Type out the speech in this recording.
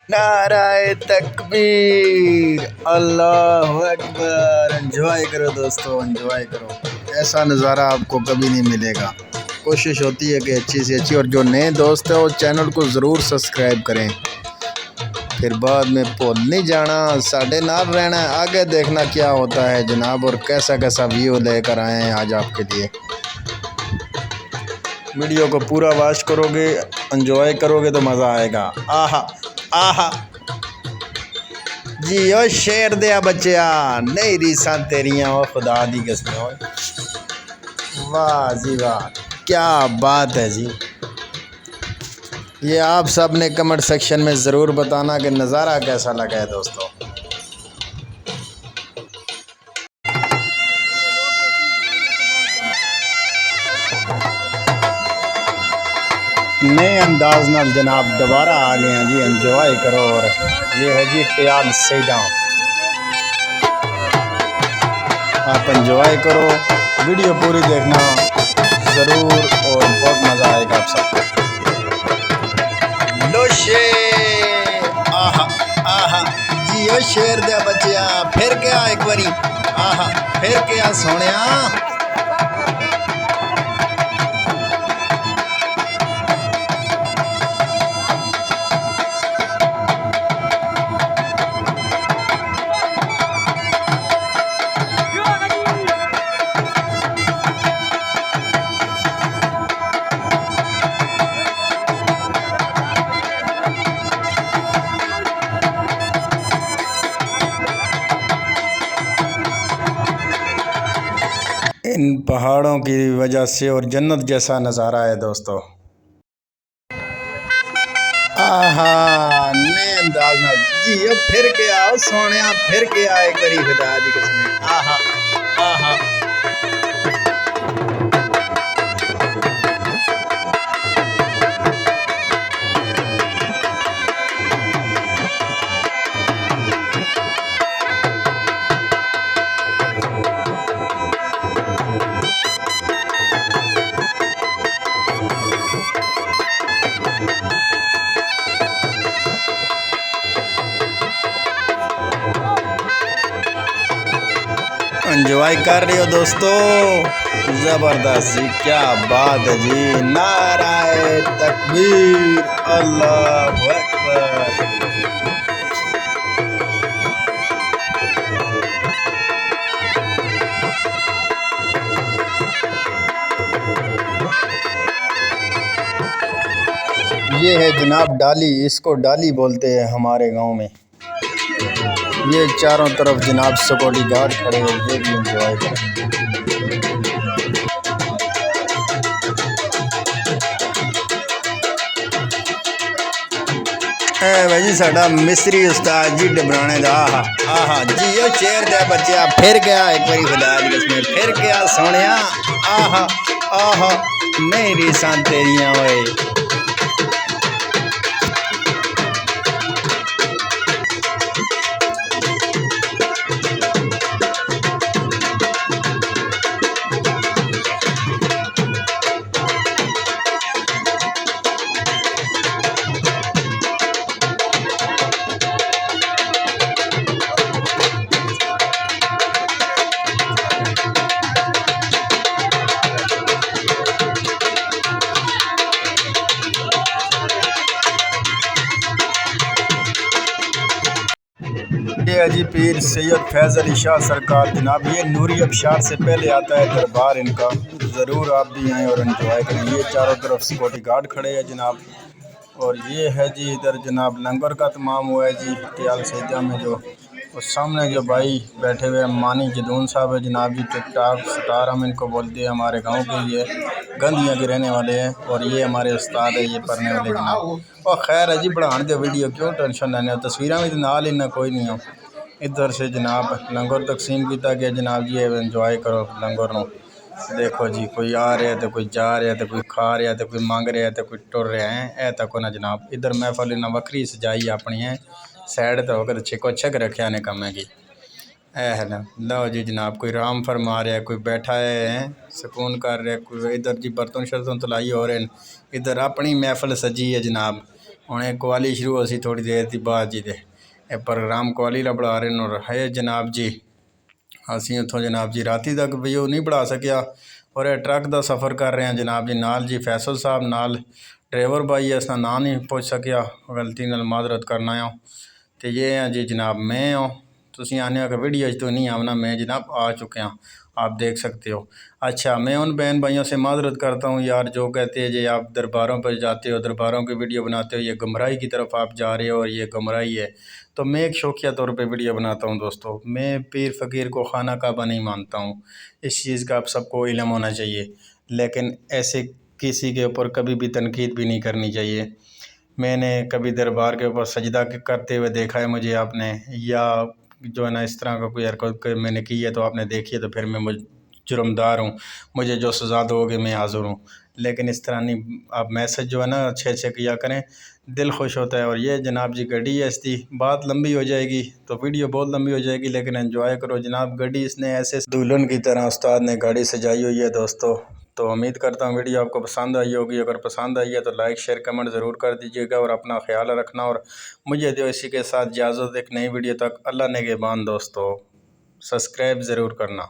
नाराए तकबीर, अल्लाह अकबर। एंजॉय करो दोस्तों, एंजॉय करो। ऐसा नज़ारा आपको कभी नहीं मिलेगा। कोशिश होती है कि अच्छी से अच्छी, और जो नए दोस्त हैं वो चैनल को ज़रूर सब्सक्राइब करें। फिर बाद में भूल नहीं जाना, साढ़े नाल रहना है, आगे देखना क्या होता है जनाब, और कैसा कैसा व्यू लेकर आए हैं आज आपके लिए। वीडियो को पूरा वॉच करोगे, एंजॉय करोगे तो मज़ा आएगा। आहा आहा जी ओ शेर दिया बच्चिया, नहीं रीसा तेरियां ओ खुदा दी कसम। वाह जी वाह, क्या बात है जी। ये आप सब ने कमेंट सेक्शन में ज़रूर बताना कि नज़ारा कैसा लगा है दोस्तों। नए अंदाज नाल जनाब दोबारा आ गए हैं जी। एंजॉय करो। और ये है जी टियाल सेडां, आप एंजॉय करो, वीडियो पूरी देखना ज़रूर और बहुत मज़ा आएगा आप सबको। लो शेर, आहा आहा जी ओ शेर दे बच्चिया, फिर क्या एक बारी, आहा फिर क्या सोनिया। इन पहाड़ों की वजह से और जन्नत जैसा नज़ारा है दोस्तों। आहा नए अंदाज ना जी, अब फिर के आओ सोने, फिर के आए एक बारी खुदा दी कसम। आहा आहा एंजॉय कर रहे हो दोस्तों, ज़बरदस्त जी, क्या बात है जी। नाराए तकबीर, अल्लाह अकबर। ये है जनाब डाली, इसको डाली बोलते हैं हमारे गांव में। ये चारों तरफ जनाब सिक्योरिटी गार्ड खड़े हैं, ये भी एंजॉय करें। भाई जी साडा मिस्त्री उस्ताद जी डबराने दा, आहा जी ओ शेर दे बच्चिया, फिर गया एक बारी खुदा दी कसम, फिर गया सोनिया। आहा आहा नहीं रीसा तेरियां ओए। ये अजी पीर सैयद फैज़ अली शाह सरकार जनाब, ये नूरी अबशार से पहले आता है दरबार इनका। ज़रूर आप भी आएँ और एंजॉय करें। ये चारों तरफ सिक्योरिटी गार्ड खड़े हैं जनाब। और ये है जी इधर जनाब लंगर का तमाम हुआ है जी टियाल सेजा में। जो और सामने जो भाई बैठे हुए हैं मानी जदून साहब है जनाब जी, टिकटॉक स्टार हम इनको बोलते हैं, हमारे गांव के ये गंदियाँ के रहने वाले हैं। और ये हमारे उस्ताद है, ये पढ़ने वाले जनाब। और खैर है जी बढ़ाने दो वीडियो, क्यों टेंशन लेने, तस्वीर में तो नाल इन्ना कोई नहीं हो। इधर से जनाब लंगर तकसीम किया गया जनाब जी, एंजॉय करो लंगर नो। देखो जी, कोई आ रहा है तो कोई जा रहा है तो कोई खा रहा है तो कोई मंग रहा है तो कोई टुर रहा है। ए तक ना जनाब, इधर महफल इन्हें वक्री सजाई अपनी है, साइड तो होकर छिको छक रखे ने कम है की ए है ना। लो जी जनाब, कोई राम फरमा रहा है, कोई बैठा है सुकून कर रहा है, कोई इधर जी बर्तन शर्तन तलाई हो रहे हैं। इधर अपनी महफल सजी है जनाब। हूँ कवाली शुरू हो सी थोड़ी देर की बाद जी दे प्रोग्राम कवाली ला बढ़ा रहे और है जनाब जी। असी उतों जनाब जी राती तक व्यू नहीं बढ़ा सकिया और यह ट्रक का सफ़र कर रहे हैं जनाब जी। नाल जी फैसल साहब नाल ड्राइवर भाई इसका ना नहीं पहुँच सकिया, गलती नाल माजरत करना हो। तो ये है जी जनाब, मैं हो तुम आने का वीडियो तो नहीं आना, मैं जनाब आ चुके हैं, आप देख सकते हो। अच्छा, मैं उन बहन भाइयों से माजरत करता हूँ यार जो कहते हैं जी आप दरबारों पर जाते हो, दरबारों की वीडियो बनाते हो, ये गुमराही की तरफ आप जा रहे हो और ये गुमराही है। तो मैं एक शौकिया तौर पे वीडियो बनाता हूँ दोस्तों। मैं पीर फ़कीर को खाना काबा नहीं मानता हूँ, इस चीज़ का आप सबको इल्म होना चाहिए, लेकिन ऐसे किसी के ऊपर कभी भी तनकीद भी नहीं करनी चाहिए। मैंने कभी दरबार के ऊपर सजदा करते हुए देखा है मुझे आपने, या जो है ना इस तरह का कोई हरकत मैंने की है तो आपने देखी है, तो फिर मैं जुर्मदार हूँ, मुझे जो सज़ा दोगे मैं हाज़िर हूँ। लेकिन इस तरह नहीं, आप मैसेज जो है ना अच्छे अच्छे किया करें, दिल खुश होता है। और ये जनाब जी गड्डी है, इसकी बात लंबी हो जाएगी तो वीडियो बहुत लंबी हो जाएगी, लेकिन एंजॉय करो जनाब। गड्डी इसने ऐसे दुल्हन की तरह उस्ताद ने गाड़ी सजाई हुई है दोस्तों। तो उम्मीद करता हूँ वीडियो आपको पसंद आई होगी। अगर पसंद आई है तो लाइक शेयर कमेंट ज़रूर कर दीजिएगा और अपना ख्याल रखना। और मुझे दो इसी के साथ इजाज़त, एक नई वीडियो तक अल्लाह ने के बान दोस्तों, सब्सक्राइब ज़रूर करना।